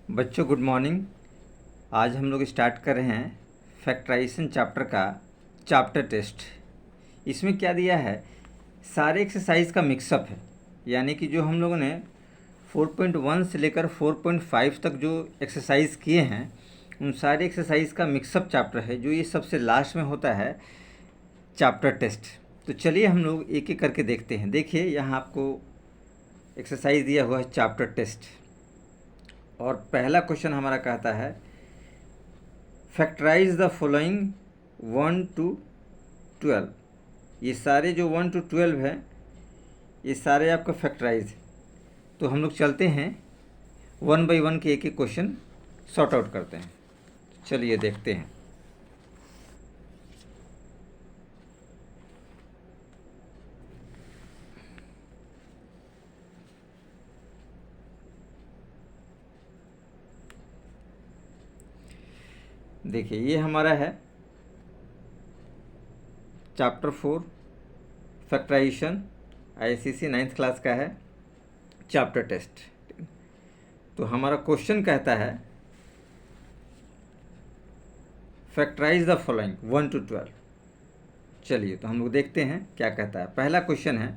बच्चों good morning. आज हम लोग स्टार्ट कर रहे हैं फैक्टराइजेशन चैप्टर का चैप्टर टेस्ट। इसमें क्या दिया है, सारे एक्सरसाइज का मिक्सअप है। यानी कि जो हम लोगों ने 4.1 से लेकर 4.5 तक जो एक्सरसाइज किए हैं उन सारे एक्सरसाइज का मिक्सअप चैप्टर है, जो ये सबसे लास्ट में होता है चैप्टर टेस्ट। तो चलिए हम लोग एक एक करके देखते हैं। देखिए यहाँ आपको एक्सरसाइज दिया हुआ है चैप्टर टेस्ट, और पहला क्वेश्चन हमारा कहता है फैक्टराइज द फॉलोइंग 1 to 12। ये सारे जो 1 to 12 है ये सारे आपका फैक्टराइज है। तो हम लोग चलते हैं 1 by 1 के एक एक क्वेश्चन सॉर्ट आउट करते हैं। चलिए देखते हैं। देखिए ये हमारा है chapter 4 factorisation, ICC 9th class का है चैप्टर टेस्ट। तो हमारा क्वेश्चन कहता है फैक्टराइज द फॉलोइंग 1 to 12। चलिए तो हम लोग देखते हैं क्या कहता है। पहला क्वेश्चन है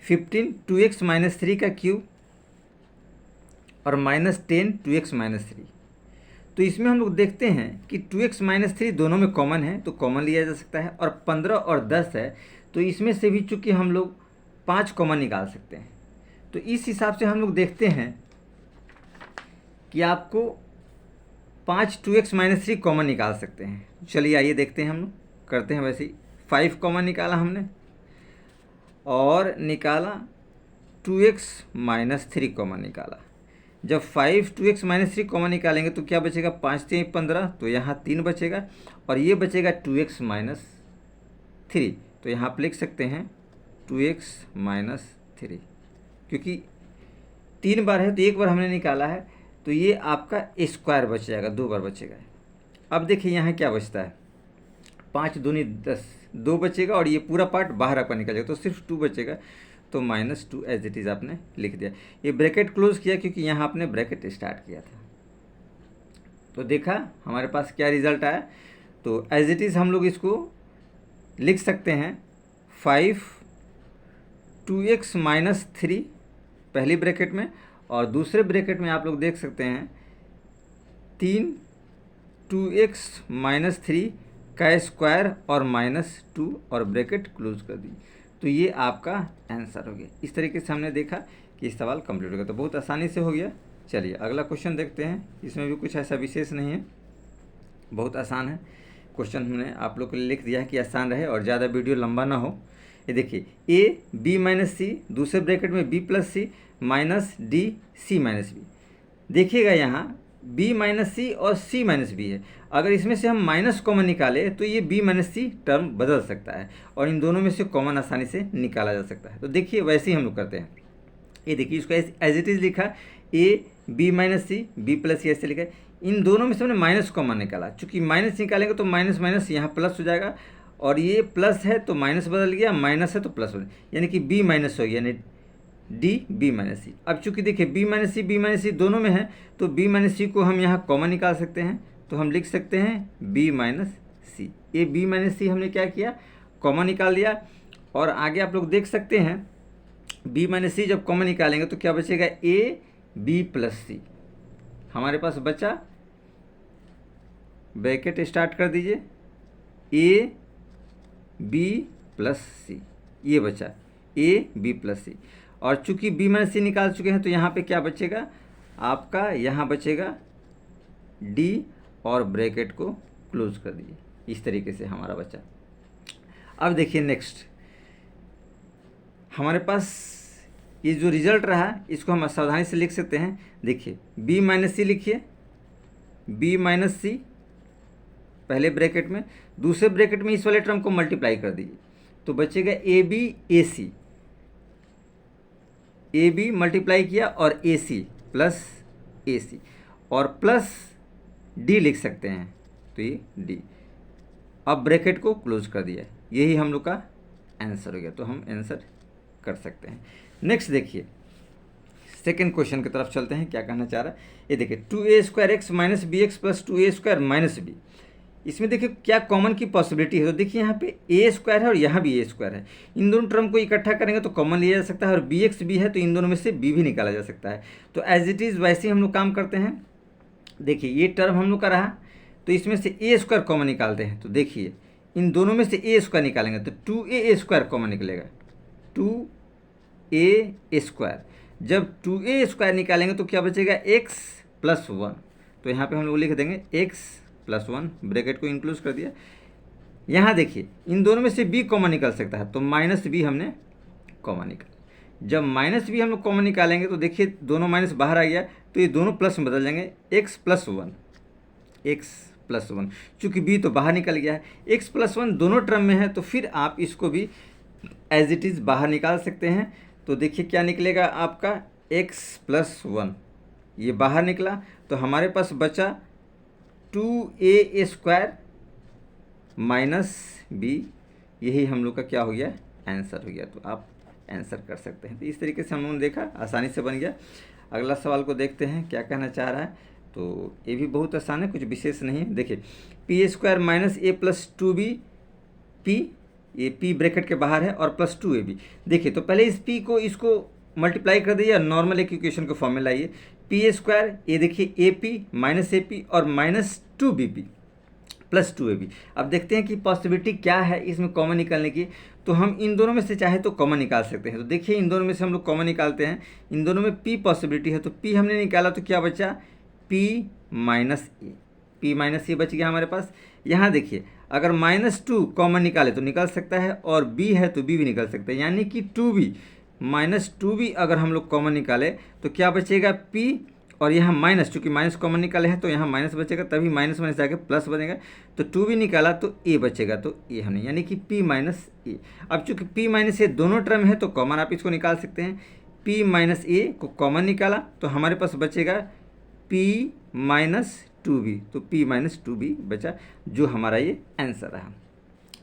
15 2x - 3 का क्यूब और -10 2x - 3। तो इसमें हम लोग देखते हैं कि 2x - 3 दोनों में कॉमन है तो कॉमन लिया जा सकता है, और 15 और 10 है तो इसमें से भी चूँकि हम लोग 5 कॉमन निकाल सकते हैं। तो इस हिसाब से हम लोग देखते हैं कि आपको 5 2x - 3 कॉमन निकाल सकते हैं। चलिए आइए देखते हैं, हम लोग करते हैं वैसे ही। 5 कॉमन निकाला हमने और निकाला 2x - 3 कॉमन निकाला। जब 5 2x - 3 कॉमन निकालेंगे तो क्या बचेगा, 5 3 15, तो यहाँ 3 बचेगा और ये बचेगा 2x - 3। तो यहाँ आप लिख सकते हैं 2x - 3, क्योंकि 3 बार है तो एक बार हमने निकाला है तो ये आपका स्क्वायर बच जाएगा, 2 बार बचेगा। अब देखिए यहाँ क्या बचता है, 5 दूनी 10, 2 बचेगा और ये पूरा पार्ट बाहर आपका निकल जाएगा तो सिर्फ 2 बचेगा। तो -2 एज इट इज़ आपने लिख दिया। ये ब्रैकेट क्लोज किया क्योंकि यहाँ आपने ब्रैकेट स्टार्ट किया था। तो देखा हमारे पास क्या रिजल्ट आया। तो एज इट इज़ हम लोग इसको लिख सकते हैं 5 2x - 3 पहली ब्रैकेट में, और दूसरे ब्रैकेट में आप लोग देख सकते हैं 3 2x - 3 का स्क्वायर और -2 और ब्रैकेट क्लोज कर दी। तो ये आपका आंसर हो गया। इस तरीके से हमने देखा कि इस सवाल कंप्लीट हो गया। तो बहुत आसानी से हो गया। चलिए अगला क्वेश्चन देखते हैं। इसमें भी कुछ ऐसा विशेष नहीं है, बहुत आसान है। क्वेश्चन हमने आप लोग के लिए लिख दिया है कि आसान रहे और ज़्यादा वीडियो लंबा ना हो। ये देखिए a b - c, दूसरे ब्रैकेट में b + c -d c - b। देखिएगा यहाँ b - c और c - b है। अगर इसमें से हम माइनस कॉमन निकाले तो ये b - c टर्म बदल सकता है और इन दोनों में से कॉमन आसानी से निकाला जा सकता है। तो देखिए वैसे ही हम लोग करते हैं। ये देखिए इसको एज इट इज़ लिखा a b - c b + c ऐसे लिखा है। इन दोनों में से हमने माइनस कॉमन निकाला, चूँकि माइनस निकालेंगे तो माइनस माइनस यहाँ प्लस हो जाएगा, और ये प्लस है तो माइनस बदल गया, माइनस है तो प्लस हो गया, यानी कि b माइनस हो गया, यानी d b - c। अब चूँकि देखिए b - c दोनों में है तो b - c को हम यहाँ कॉमन निकाल सकते हैं। तो हम लिख सकते हैं b - c। ये b - c हमने क्या किया, कॉमन निकाल दिया। और आगे आप लोग देख सकते हैं b - c जब कॉमन निकालेंगे तो क्या बचेगा, a b + c हमारे पास बचा। ब्रैकेट स्टार्ट कर दीजिए, a b + c, ये बचा a b + c। और चूंकि b - c निकाल चुके हैं तो यहाँ पे क्या बचेगा आपका, यहाँ बचेगा d और ब्रैकेट को क्लोज कर दीजिए। इस तरीके से हमारा बचा। अब देखिए नेक्स्ट हमारे पास ये जो रिजल्ट रहा इसको हम सावधानी से लिख सकते हैं। देखिए b - c लिखिए, b - c पहले ब्रैकेट में, दूसरे ब्रैकेट में इस वाले टर्म को मल्टीप्लाई कर दीजिए तो बचेगा ए बी मल्टीप्लाई किया और ए सी और प्लस डी लिख सकते हैं, तो ये डी। अब ब्रैकेट को क्लोज कर दिया, यही हम लोग का आंसर हो गया। तो हम आंसर कर सकते हैं। नेक्स्ट देखिए सेकेंड क्वेश्चन की तरफ चलते हैं, क्या कहना चाह रहा है ये देखिए, 2a² minus B X plus 2a² minus B. इसमें देखिए क्या कॉमन की पॉसिबिलिटी है, तो देखिए यहाँ पे a² है और यहाँ भी a² है, इन दोनों टर्म को इकट्ठा करेंगे तो कॉमन लिया जा सकता है, और बी एक्स बी है तो इन दोनों में से b भी निकाला जा सकता है। तो एज इट इज़ वैसे ही हम लोग काम करते हैं। देखिए ये टर्म हम लोग का रहा, तो इसमें से a² कॉमन निकालते हैं। तो देखिए इन दोनों में से a² निकालेंगे तो 2a² कॉमन निकलेगा, 2a²। जब 2a² निकालेंगे तो क्या बचेगा, x प्लस 1। तो यहाँ पे हम लोग लिख देंगे x प्लस 1, ब्रैकेट को इंक्लूड कर दिया। यहाँ देखिए इन दोनों में से b कॉमन निकल सकता है, तो माइनस b हमने कॉमन निकाला। जब माइनस b हम लोग कॉमन निकालेंगे तो देखिए दोनों माइनस बाहर आ गया, तो ये दोनों प्लस में बदल जाएंगे, x प्लस 1, x प्लस 1। चूँकि b तो बाहर निकल गया है, x प्लस 1 दोनों टर्म में है, तो फिर आप इसको भी एज इट इज़ बाहर निकाल सकते हैं। तो देखिए क्या निकलेगा आपका, x प्लस 1, ये बाहर निकला, तो हमारे पास बचा 2a² माइनस b। यही हम लोग का क्या हो गया, आंसर हो गया। तो आप आंसर कर सकते हैं। तो इस तरीके से हम लोगों ने देखा, आसानी से बन गया। अगला सवाल को देखते हैं क्या कहना चाह रहा है। तो ये भी बहुत आसान है, कुछ विशेष नहीं है। देखिए p² minus a plus 2b, p, ये p ब्रैकेट के बाहर है, और प्लस 2ab। देखिए तो पहले इस p को इसको मल्टीप्लाई कर दीजिए, नॉर्मल एक इक्वेशन को फॉर्म में लाइए। p², ये देखिए ap माइनस ap और माइनस 2bp प्लस 2ab। अब देखते हैं कि पॉसिबिलिटी क्या है इसमें कॉमन निकालने की। तो हम इन दोनों में से चाहे तो कॉमन निकाल सकते हैं। तो देखिए इन दोनों में से हम लोग कॉमन निकालते हैं, इन दोनों में p पॉसिबिलिटी है, तो p हमने निकाला तो क्या बचा, p minus a, p minus a बच गया हमारे पास। यहाँ देखिए अगर -2 कॉमन निकाले तो निकल सकता है, और b है तो b भी निकल सकता है, यानी कि 2b माइनस 2b अगर हम लोग कॉमन निकाले तो क्या बचेगा, p, और यहाँ माइनस, चूँकि माइनस कॉमन निकाले हैं तो यहाँ माइनस बचेगा, तभी माइनस माइनस आके प्लस बनेगा। तो 2b निकाला तो a बचेगा, तो a हमने, यानी कि p माइनस a। अब चूँकि p माइनस a दोनों टर्म है तो कॉमन आप इसको निकाल सकते हैं। p माइनस a को कॉमन निकाला तो हमारे पास बचेगा p माइनस 2b, तो p माइनस 2b बचा, जो हमारा ये आंसर रहा।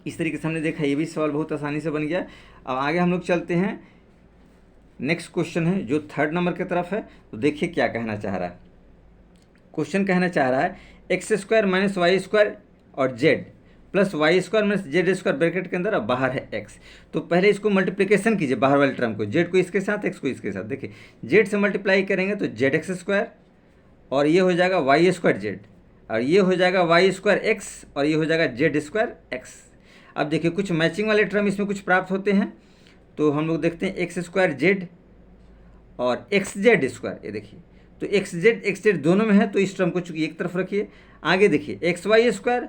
इस तरीके से हमने देखा, ये भी सवाल बहुत आसानी से बन गया। अब आगे हम लोग चलते हैं, नेक्स्ट क्वेश्चन है जो 3rd नंबर की तरफ है। तो देखिए क्या कहना चाह रहा है। क्वेश्चन कहना चाह रहा है x² माइनस y² और z plus y² minus z² bracket के अंदर, अब बाहर है x। तो पहले इसको मल्टीप्लिकेशन कीजिए, बाहर वाले टर्म को, z को इसके साथ, x को इसके साथ। देखिए z से मल्टीप्लाई करेंगे तो zx², और ये हो जाएगा y²z, और ये हो जाएगा y²x, और ये हो जाएगा z²x। अब देखिए कुछ मैचिंग वाले टर्म इसमें कुछ प्राप्त होते हैं, तो हम लोग देखते हैं x² और xz²। ये देखिए तो xz दोनों में है, तो इस टर्म को चूँकि एक तरफ रखिए। आगे देखिए xy²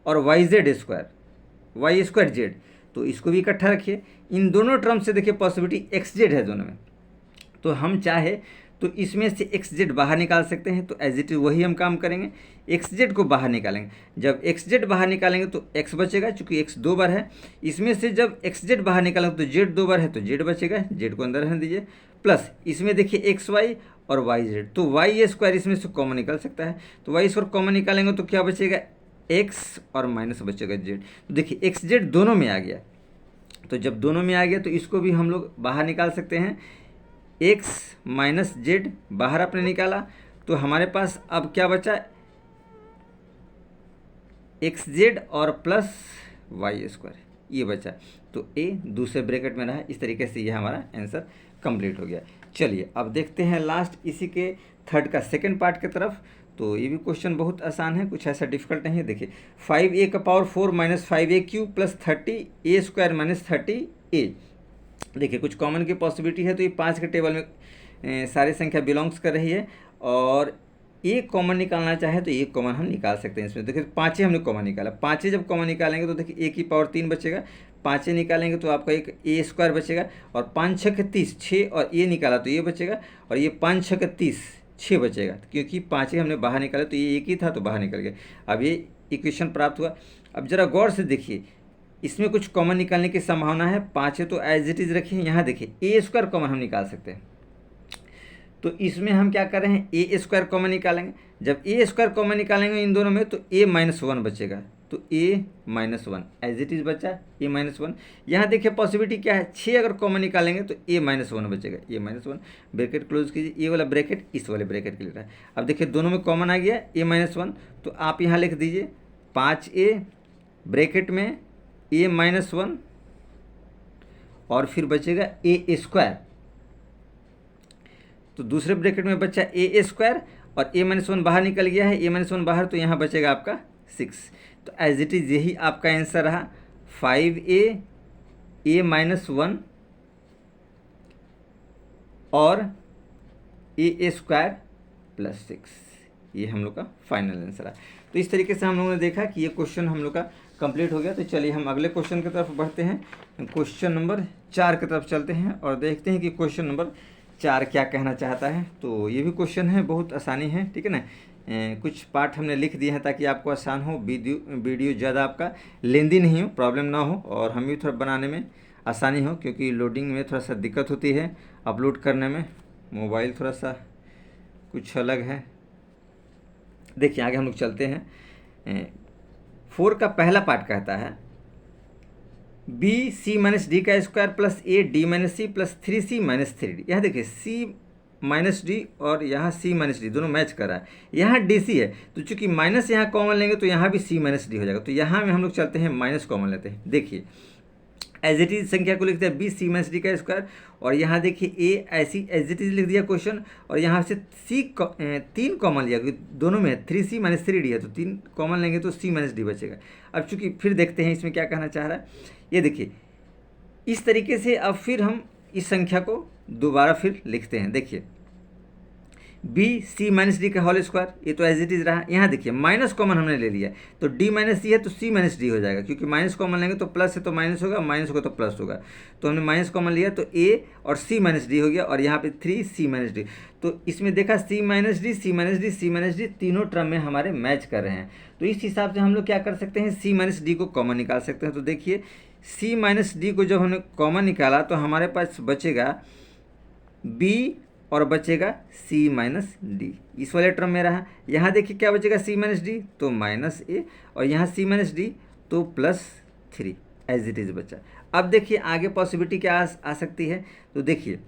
और y²z, तो इसको भी इकट्ठा रखिए। इन दोनों टर्म से देखिए पॉसिबिलिटी xz है दोनों में, तो हम चाहे तो इसमें से xz बाहर निकाल सकते हैं। तो एज इट इज वही हम काम करेंगे, xz को बाहर निकालेंगे। जब xz बाहर निकालेंगे तो x बचेगा, चूँकि x 2 बार है। इसमें से जब xz बाहर निकालेंगे तो z 2 बार है, तो z बचेगा, z को अंदर रहने दीजिए। प्लस इसमें देखिए xy और yz, तो y² इसमें से कॉमन निकल सकता है, तो y² कॉमन निकालेंगे तो क्या बचेगा, x और माइनस बचेगा z। तो देखिए xz दोनों में आ गया, तो जब दोनों में आ गया तो इसको भी हम लोग बाहर निकाल सकते हैं। x माइनस z बाहर आपने निकाला, तो हमारे पास अब क्या बचा, xz और प्लस y², ये बचा। तो a दूसरे ब्रैकेट में रहा। इस तरीके से ये हमारा आंसर कंप्लीट हो गया। चलिए अब देखते हैं लास्ट इसी के 3rd का सेकंड पार्ट की तरफ। तो ये भी क्वेश्चन बहुत आसान है, कुछ ऐसा डिफिकल्ट नहीं है। देखिए 5a⁴ minus 5a³ plus 30a² minus 30a। देखिए कुछ कॉमन की पॉसिबिलिटी है, तो ये 5 के टेबल में सारी संख्या बिलोंग्स कर रही है, और एक कॉमन निकालना चाहे तो एक कॉमन हम निकाल सकते हैं इसमें। देखिए 5 हमने कॉमन निकाला, 5 जब कॉमन निकालेंगे तो देखिए a⁴ बचेगा, 5 निकालेंगे तो आपका एक a² बचेगा, और 5 6 30, 6 और a निकाला तो ये बचेगा, और ये 5 6 30, 6 बचेगा, क्योंकि 5 हमने बाहर निकाला तो ये एक ही था तो बाहर निकल गया। अब ये इक्वेशन प्राप्त हुआ। अब जरा गौर से देखिए, इसमें कुछ कॉमन निकालने की संभावना है। 5 है तो एज इट इज़ रखिए। यहाँ देखिए a² कॉमन हम निकाल सकते हैं, तो इसमें हम क्या कर रहे हैं, a² कॉमन निकालेंगे। जब a² कॉमन निकालेंगे इन दोनों में तो a - 1 बचेगा, तो A minus one as it is बचा ए माइनस वन। यहाँ देखिए पॉसिबिलिटी क्या है, 6 अगर कॉमन निकालेंगे तो ए माइनस वन बचेगा, ए माइनस वन ब्रैकेट क्लोज कीजिए, ये वाला ब्रैकेट इस वाले ब्रैकेट के लिए रहा है। अब देखिए दोनों में कॉमन आ गया ए माइनस वन, तो आप यहाँ लिख दीजिए 5a ब्रैकेट में ए माइनस वन और फिर बचेगा ए स्क्वायर, तो दूसरे ब्रैकेट में बचा ए स्क्वायर और ए माइनस वन बाहर निकल गया है, ए माइनस वन बाहर, तो यहाँ बचेगा आपका 6। तो एज इट इज़ यही आपका आंसर रहा 5a ए माइनस वन और ए स्क्वायर प्लस 6, ये हम लोग का फाइनल आंसर है। तो इस तरीके से हम लोगों ने देखा कि ये क्वेश्चन हम लोग का कंप्लीट हो गया। तो चलिए हम अगले क्वेश्चन की तरफ बढ़ते हैं, क्वेश्चन नंबर 4 की तरफ चलते हैं और देखते हैं कि क्वेश्चन नंबर 4 क्या कहना चाहता है। तो ये भी क्वेश्चन है, बहुत आसानी है, ठीक है ना। कुछ पार्ट हमने लिख दिए हैं ताकि आपको आसान हो, वीडियो ज़्यादा आपका लेंदी नहीं हो, प्रॉब्लम ना हो और हमें भी थोड़ा बनाने में आसानी हो, क्योंकि लोडिंग में थोड़ा सा दिक्कत होती है, अपलोड करने में मोबाइल थोड़ा सा कुछ अलग है। देखिए आगे हम लोग चलते हैं। 4 का पहला पार्ट कहता है बी सी माइनस डी का square plus A D minus C plus 3c minus 3d। यहाँ देखिए सी माइनस डी और यहाँ सी माइनस डी दोनों मैच कर रहा है, यहाँ डी सी है, तो चूंकि माइनस यहाँ कॉमन लेंगे तो यहाँ भी सी माइनस डी हो जाएगा। तो यहाँ में हम लोग चलते हैं माइनस कॉमन लेते हैं। देखिए एज इट इज संख्या को लिखते हैं बी सी माइनस डी का स्क्वायर और यहाँ देखिए ए ऐसी एज इट इज लिख दिया क्वेश्चन और यहाँ से सी 3 कॉमन लिया क्योंकि दोनों में 3c माइनस 3d है, तो 3 कॉमन लेंगे तो सी माइनस डी बचेगा। अब चूंकि फिर देखते हैं इसमें क्या कहना चाह रहा है, ये देखिए इस तरीके से अब फिर हम इस संख्या को दोबारा फिर लिखते हैं। देखिए बी सी माइनस डी का होल स्क्वायर, ये तो एज इट इज रहा। यहाँ देखिए माइनस कॉमन हमने ले लिया, तो डी माइनस सी है तो सी माइनस डी हो जाएगा, क्योंकि माइनस कॉमन लेंगे तो प्लस है तो माइनस होगा, माइनस होगा तो प्लस होगा। तो हमने माइनस कॉमन लिया तो ए और सी माइनस डी हो गया और यहाँ पे 3c माइनस डी। तो इसमें देखा C minus D C minus D C minus D तीनों टर्म में हमारे मैच कर रहे हैं। तो इस हिसाब से हम लोग क्या कर सकते हैं, सी माइनस डी को कॉमन निकाल सकते हैं। तो देखिए सी माइनस डी को जब हमने कॉमन निकाला तो हमारे पास बचेगा बी और बचेगा सी माइनस डी, इस वाले टर्म में रहा। यहाँ देखिए क्या बचेगा सी माइनस डी तो माइनस ए और यहाँ सी माइनस डी तो प्लस 3 एज इट इज़ बचा। अब देखिए आगे पॉसिबिलिटी क्या आ सकती है, तो देखिए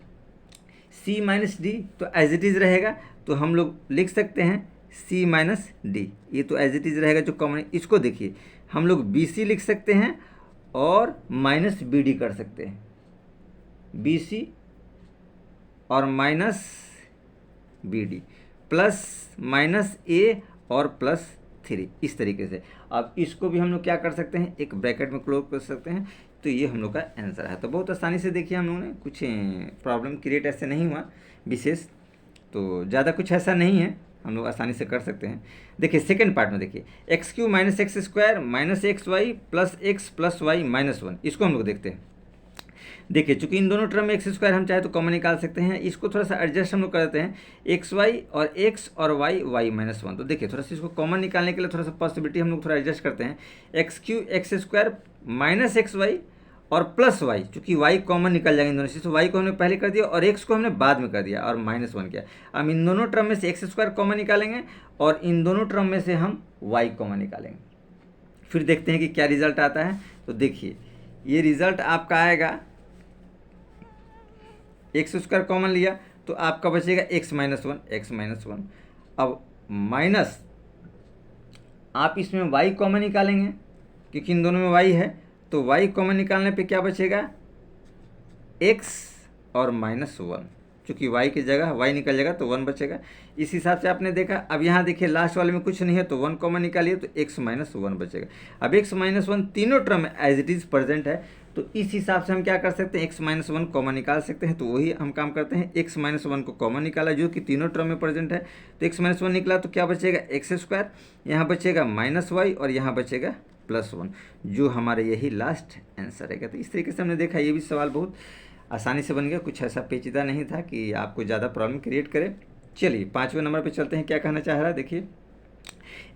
सी माइनस डी तो एज इट इज़ रहेगा, तो हम लोग लिख सकते हैं सी माइनस डी, ये तो एज इट इज़ रहेगा जो कॉमन। इसको देखिए हम लोग बी सी लिख सकते हैं और माइनस बी डी कर सकते हैं, बी सी और minus B D plus minus A और प्लस 3, इस तरीके से। अब इसको भी हम लोग क्या कर सकते हैं, एक ब्रैकेट में क्लोज कर सकते हैं। तो ये हम लोग का आंसर है। तो बहुत आसानी से देखिए हम लोगों ने, कुछ प्रॉब्लम क्रिएट ऐसे नहीं हुआ विशेष, तो ज़्यादा कुछ ऐसा नहीं है, हम लोग आसानी से कर सकते हैं। देखिए सेकेंड पार्ट में देखिए X cube minus X square minus X Y plus X plus Y minus 1, इसको हम लोग देखते हैं। देखिए चूंकि इन दोनों टर्म में एक्स स्क्वायर हम चाहे तो कॉमन निकाल सकते हैं, इसको थोड़ा सा एडजस्ट हम लोग कर देते हैं, एक्स वाई और एक्स और वाई वाई माइनस 1। तो देखिए थोड़ा सा इसको कॉमन निकालने के लिए थोड़ा सा पॉसिबिलिटी हम लोग थोड़ा एडजस्ट करते हैं, X cube X square minus X Y और प्लस वाई, चूँकि वाई कॉमन निकल जाएगा इन दोनों से, तो वाई को हमने पहले कर दिया और एक्स को हमने बाद में कर दिया और माइनस 1 किया। अब इन दोनों टर्म में से एक्स स्क्वायर कॉमन निकालेंगे और इन दोनों टर्म में से हम वाई कॉमन निकालेंगे, फिर देखते हैं कि क्या रिजल्ट आता है। तो देखिए ये रिजल्ट आपका आएगा, एक्स स्क्वायर कॉमन लिया तो आपका बचेगा एक्स माइनस 1 एक्स माइनस 1। अब माइनस आप इसमें वाई कॉमन निकालेंगे क्योंकि इन दोनों में वाई है, तो वाई कॉमन निकालने पे क्या बचेगा एक्स और माइनस 1, चूँकि वाई की जगह वाई निकल जाएगा तो 1 बचेगा। इस हिसाब से आपने देखा। अब यहाँ देखिए लास्ट वाले में कुछ नहीं है तो 1 कॉमन निकालिए तो एक्स माइनस 1 बचेगा। अब एक्स माइनस 1 तीनों term as it is present है, तो इस हिसाब से हम क्या कर सकते हैं, एक्स माइनस 1 कॉमन निकाल सकते हैं। तो वही हम काम करते हैं, एक्स माइनस 1 को कॉमन निकाला जो कि तीनों टर्म में प्रेजेंट है, तो एक्स माइनस 1 निकला तो क्या बचेगा एक्स स्क्वायर, यहाँ बचेगा माइनस वाई और यहाँ बचेगा प्लस 1, जो हमारे यही लास्ट आंसर है। तो इस तरीके से हमने देखा ये भी सवाल बहुत आसानी से बन गया, कुछ ऐसा पेचीदा नहीं था कि आपको ज़्यादा प्रॉब्लम क्रिएट करे। चलिए 5वें नंबर पे चलते हैं, क्या कहना चाह रहा है देखिए,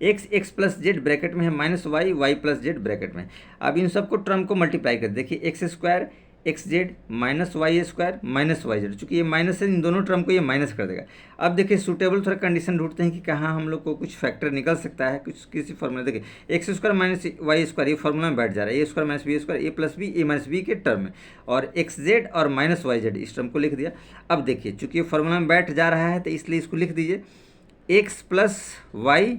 X X plus Z bracket में है minus Y Y plus Z bracket में। अब इन सबको टर्म को मल्टीप्लाई कर देखिए, X square X Z minus Y square minus Y Z, चूँकि ये माइनस है इन दोनों टर्म को ये माइनस कर देगा। अब देखिए सूटेबल थोड़ा कंडीशन ढूंढते हैं कि कहाँ हम लोग को कुछ फैक्टर निकल सकता है कुछ किसी फॉर्मूला। देखिए X square minus Y square ये फॉर्मूला में बैठ जा रहा है, A square minus B square A plus B A minus B के टर्म में, और एक्स जेड और माइनस वाई जेड इस टर्म को लिख दिया। अब देखिए चूँकि ये फॉर्मूला में बैठ जा रहा है तो इसलिए इसको लिख दीजिए एक्स प्लस वाई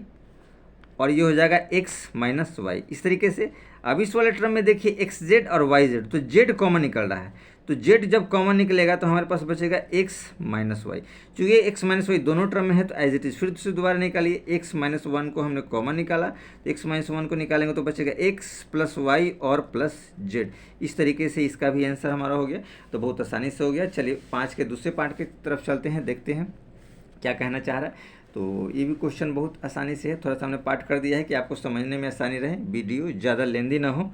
और ये हो जाएगा x माइनस वाई। इस तरीके से अब इस वाले टर्म में देखिए एक्स जेड और वाई जेड, तो जेड कॉमन निकल रहा है, तो जेड जब कॉमन निकलेगा तो हमारे पास बचेगा x माइनस वाई। चूँकि x माइनस वाई दोनों टर्म में है तो एज इट इज़ फिर से दोबारा निकालिए, x माइनस वन को हमने कॉमन निकाला तो x माइनस वन को निकालेंगे तो बचेगा x प्लस वाई और प्लस जेड। इस तरीके से इसका भी आंसर हमारा हो गया, तो बहुत आसानी से हो गया। चलिए 5 के दूसरे पार्ट की तरफ चलते हैं, देखते हैं क्या कहना चाह रहा है। तो ये भी क्वेश्चन बहुत आसानी से है, थोड़ा सा हमने पार्ट कर दिया है कि आपको समझने में आसानी रहे, वीडियो ज़्यादा लेंदी ना हो।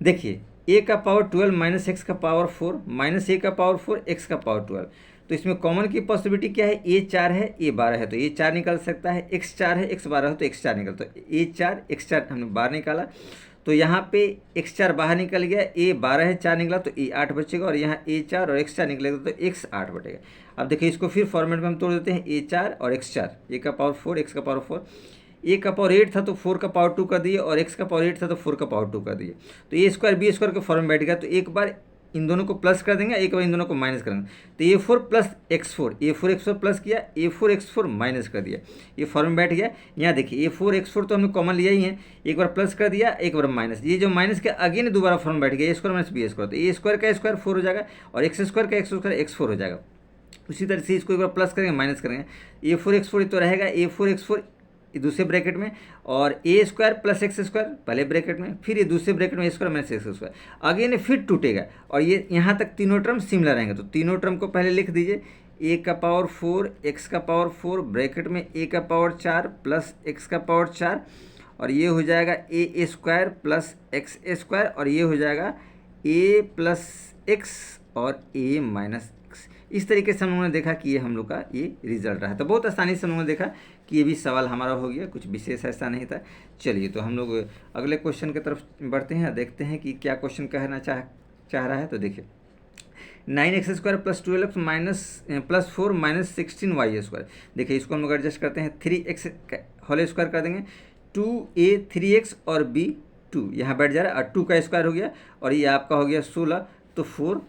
देखिए a का पावर 12 माइनस एक्स का पावर 4 माइनस ए का पावर 4 एक्स का पावर 12, तो इसमें कॉमन की पॉसिबिलिटी क्या है, a 4 है a 12 है तो a 4 निकल सकता है, x 4 है x 12 है तो x 4 निकल, तो a 4 x 4 हमने बाहर निकाला, तो यहाँ पे x 4 बाहर निकल गया, a 12 है 4 निकला तो a 8 बचेगा, और यहाँ a 4 और x 4 निकलेगा तो x 8 बचेगा। अब देखिए इसको फिर फॉर्मेट में हम तोड़ देते हैं, a 4 और x 4, a का पावर 4 x का पावर 4, a का पावर 8 था तो 4 का पावर 2 कर दिए, और x का पावर 8 था तो 4 का पावर 2 कर दिए, तो a स्क्वायर बी स्क्वायर के फॉर्म में बैठ गया। तो एक बार इन दोनों को प्लस कर देंगे, एक बार इन दोनों को माइनस करेंगे, तो a4 plus x4 a4 x4 plus किया, a4 x4 माइनस कर दिया, ये फॉर्म में बैठ गया। यहाँ देखिए a4 x4 तो हमने कॉमन लिया ही है, एक बार प्लस कर दिया एक बार माइनस, ये जो माइनस के अगेन दोबारा फॉर्म बैठ गया, a square minus B square, तो a स्क्वायर का स्क्वायर 4 हो जाएगा और x स्क्वायर का x स्क्वायर x4 हो जाएगा। उसी तरह से इसको एक बार प्लस करेंगे माइनस करेंगे, a4 x4 तो रहेगा a4 x4 दूसरे ब्रैकेट में, और A square plus X square पहले ब्रैकेट में, फिर ये दूसरे ब्रैकेट में A square minus X square, again फिर टूटेगा, और ये यहाँ तक तीनों टर्म सिमिलर रहेंगे, तो तीनों टर्म को पहले लिख दीजिए, ए का पावर 4 एक्स का पावर 4 ब्रैकेट में ए का पावर 4 प्लस एक्स का पावर 4, और ये हो जाएगा ए स्क्वायर प्लस एक्स स्क्वायर, और ये हो जाएगा ए प्लस एक्स और ए माइनस। इस तरीके से हम लोगों ने देखा कि ये हम लोग का ये रिजल्ट रहा, तो बहुत आसानी से हम लोगों ने देखा कि ये भी सवाल हमारा हो गया, कुछ विशेष ऐसा नहीं था। चलिए तो हम लोग अगले क्वेश्चन की तरफ बढ़ते हैं, देखते हैं कि क्या क्वेश्चन कहना चाह रहा है। तो देखिए 9x square plus 12x minus plus 4 minus 16y square, देखिए इसको हम लोग एडजस्ट करते हैं, 3x होल स्क्वायर कर देंगे, 2a 3x और b 2 यहाँ बैठ जा रहा है, और 2 का स्क्वायर हो गया, और ये आपका हो गया 16, तो 4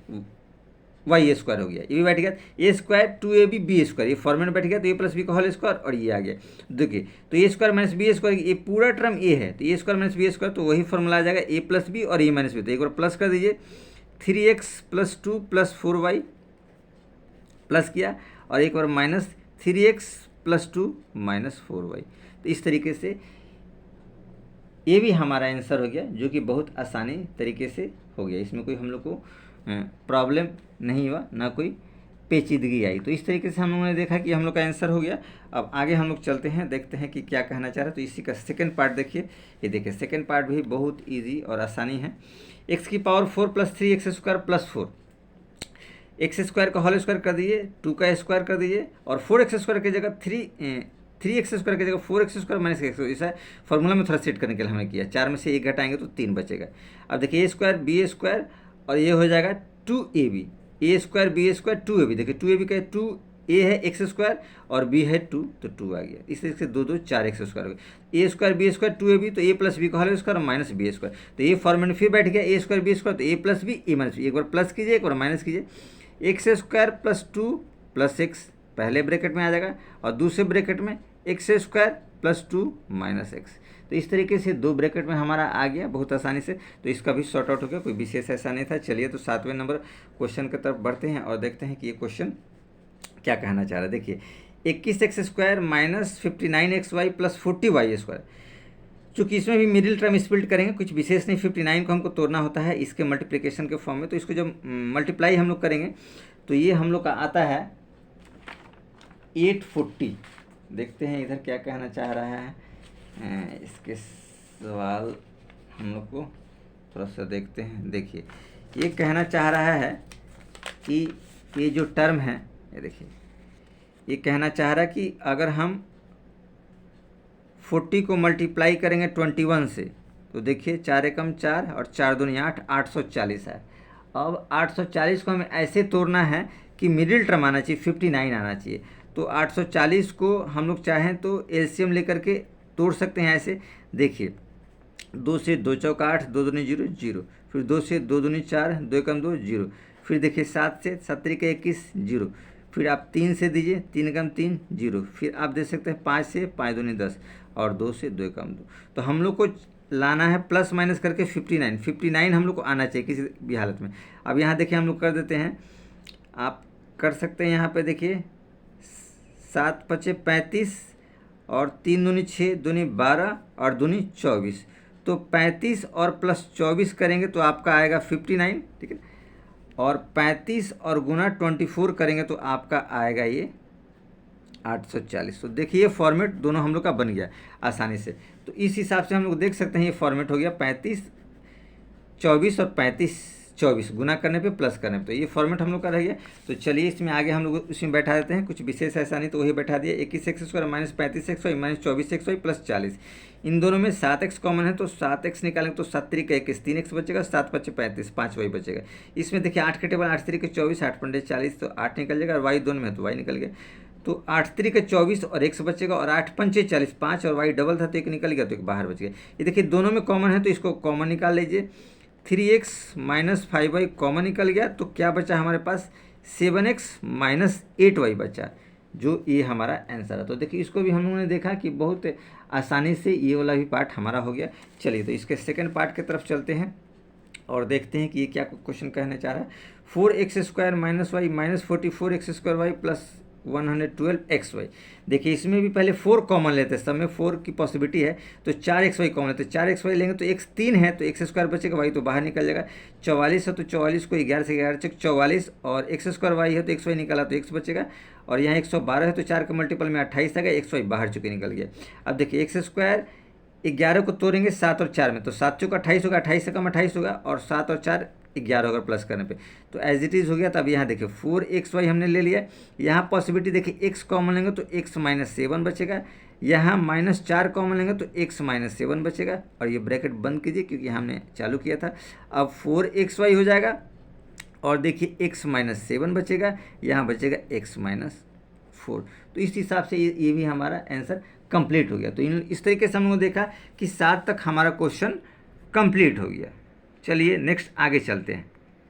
वाई स्क्वायर हो गया, ये भी बैठ गया, A square 2ab B square, ये फॉर्मेट में बैठ गया, तो ए प्लस बी का होल स्क्वायर, और ये आ गया। देखिए तो ए स्क्वायर माइनस बी स्क्वायर, ये पूरा टर्म ए है, तो ए स्क्वायर माइनस बी स्क्वायर, तो वही फॉर्मूला आ जाएगा ए प्लस बी और ए माइनस बी, तो एक बार प्लस कर दीजिए, 3x plus 2 plus 4y plus किया, और एक बार minus 3x plus 2 minus 4y, तो इस तरीके से ये भी हमारा आंसर हो गया, जो कि बहुत आसानी तरीके से हो गया, इसमें कोई हम लोग को प्रॉब्लम नहीं हुआ, ना कोई पेचीदगी आई। तो इस तरीके से हम लोगों ने देखा कि हम लोग का आंसर हो गया। अब आगे हम लोग चलते हैं, देखते हैं कि क्या कहना चाह रहा है। तो इसी का सेकंड पार्ट देखिए, ये देखिए सेकंड पार्ट भी बहुत इजी और आसानी है। एक्स की power 4 plus 3x square plus 4, x square का होल स्क्वायर कर दीजिए, 2 का स्क्वायर कर दीजिए, और 4x स्क्वायर की जगह 3x स्क्वायर की जगह 4x स्क्वायर माइनस एक्स, ऐसा फॉर्मूला में थोड़ा सेट करने के लिए हमने किया, 4 में से 1 घटाएंगे तो 3 बचेगा। अब देखिए ए स्क्वायर बी स्क्वायर, और ये हो जाएगा 2ab, ए स्क्वायर बी स्क्वायर 2ab, देखिए 2ab का 2a है एक्स स्क्वायर और b है 2, तो 2 आ गया। इस तरीके से 2 2 4 एक्स स्क्वायर हो गया, A square B square 2ab, तो a प्लस बी का whole square minus B square, तो ये फॉर्मेट में फिर बैठ गया, ए स्क्वायर बी स्क्वायर, तो a plus B A minus B, एक बार प्लस कीजिए एक बार माइनस कीजिए, X square plus 2 plus X पहले ब्रैकेट में आ जाएगा, और दूसरे ब्रैकेट में X square plus 2 minus X, तो इस तरीके से 2 ब्रैकेट में हमारा आ गया बहुत आसानी से। तो इसका भी सॉर्ट आउट हो गया, कोई विशेष ऐसा नहीं था। चलिए तो 7वें नंबर क्वेश्चन की तरफ बढ़ते हैं और देखते हैं कि ये क्वेश्चन क्या कहना चाह रहा है। देखिए 21x square minus 59xy plus 40y square, चूँकि इसमें भी मिडिल टर्म स्प्लिट करेंगे, कुछ विशेष नहीं, 59 को हमको तोड़ना होता है इसके मल्टीप्लिकेशन के फॉर्म में, तो इसको जब मल्टीप्लाई हम लोग करेंगे तो ये हम लोग का आता है 840। देखते हैं इधर क्या कहना चाह रहा है, इसके सवाल हम लोग को थोड़ा सा देखते हैं। देखिए ये कहना चाह रहा है कि ये जो टर्म है, ये देखिए ये कहना चाह रहा है कि अगर हम 40 को मल्टीप्लाई करेंगे 21 से, तो देखिए 4 एकम 4 और 4 दूनी 8, 840 है। अब 840 को हमें ऐसे तोड़ना है कि मिडिल टर्म आना चाहिए, 59 आना चाहिए। तो 840 को हम लोग चाहें तो एलसीएम लेकर के तोड़ सकते हैं ऐसे। देखिए 2 से 2 चौका 8, 2 दूनी 0 0, फिर 2 से 2 दूनी 4, 2 एकम 2 0, फिर देखिए 7 से 7 तरीके 21 0, फिर आप 3 से दीजिए, 3 एकम 3 0, फिर आप दे सकते हैं 5 से 5 दूनी 10 और 2 से 2 एकम 2। तो हम लोग को लाना है प्लस माइनस करके 59, 59 हम लोग को आना चाहिए किसी भी हालत में। अब यहाँ देखिए हम लोग कर देते हैं, आप कर सकते हैं यहाँ पे देखिए 7 पचे 35 और 3 दूनी 6, दूनी 12 और दूनी 24। तो 35 और प्लस 24 करेंगे तो आपका आएगा 59, ठीक है। और 35 और गुना 24 करेंगे तो आपका आएगा ये 840। तो देखिए ये फॉर्मेट दोनों हम लोग का बन गया आसानी से। तो इस हिसाब से हम लोग देख सकते हैं ये फॉर्मेट हो गया 35 24 और 35 24 गुना करने पे प्लस करने पे। तो ये फॉर्मेट हम लोग का रह गया। तो चलिए इसमें आगे हम लोग इसमें बैठा देते हैं, कुछ विशेष ऐसा नहीं तो वही बैठा दिया। 21x² minus 35xy minus 24xy plus 40। इन दोनों में 7x कॉमन है तो 7x निकालेंगे तो 7 तरीके 21, 3x बचेगा, 7 पच्चे 35, 5 y बचेगा। इसमें देखिए 8 के टेबल 8 तरीके 24, 8 पंडे 40, तो 8 निकल जाएगा और y दोनों में तो y निकल गया। तो 8 तरीके 24 और x बचेगा और 8 पंचे 40, 5 और y डबल था तो एक निकल गया तो एक बाहर बच गया। ये देखिए दोनों में कॉमन है तो इसको कॉमन निकाल लीजिए। 3x माइनस 5y कॉमन निकल गया तो क्या बचा हमारे पास 7x माइनस 8y बचा, जो ये हमारा आंसर है। तो देखिए इसको भी हम लोगों ने देखा कि बहुत आसानी से ये वाला भी पार्ट हमारा हो गया। चलिए तो इसके सेकंड पार्ट की तरफ चलते हैं और देखते हैं कि ये क्या क्वेश्चन कहना चाह रहा है। 4x² minus Y minus 44x² y plus 112xy। देखिए इसमें भी पहले 4 कॉमन लेते हैं, सब में 4 की पॉसिबिलिटी है तो 4xy कॉमन लेते हैं। 4xy लेंगे तो x 3 है तो x² बचेगा, y तो बाहर निकल जाएगा। 44 है तो 44 को 11 से 11 चेक 44 और x² y है तो xy निकाला तो x बचेगा। और यहाँ 112 है तो 4 के मल्टीपल में 28 आ गया, xy बाहर चुके निकल गया। अब देखिए x² 11 को तोड़ेंगे 7 और 4 में तो 7 चौका 28 होगा, 28 से कम 28 होगा और 7 और 4 11 होगा प्लस करने पे तो एज इट इज़ हो गया। तब यहाँ देखिए 4xy हमने ले लिया। यहाँ पॉसिबिलिटी देखिए x कॉमन लेंगे तो x माइनस 7 बचेगा, यहाँ माइनस 4 कॉमन लेंगे तो x माइनस 7 बचेगा और ये ब्रैकेट बंद कीजिए क्योंकि हमने चालू किया था। अब 4xy हो जाएगा और देखिए x माइनस 7 बचेगा, यहाँ बचेगा x माइनस 4। तो इस हिसाब से ये भी हमारा आंसर कंप्लीट हो गया। तो इस तरीके से हम लोगों ने देखा कि 7 तक हमारा क्वेश्चन कंप्लीट हो गया। चलिए नेक्स्ट आगे चलते हैं।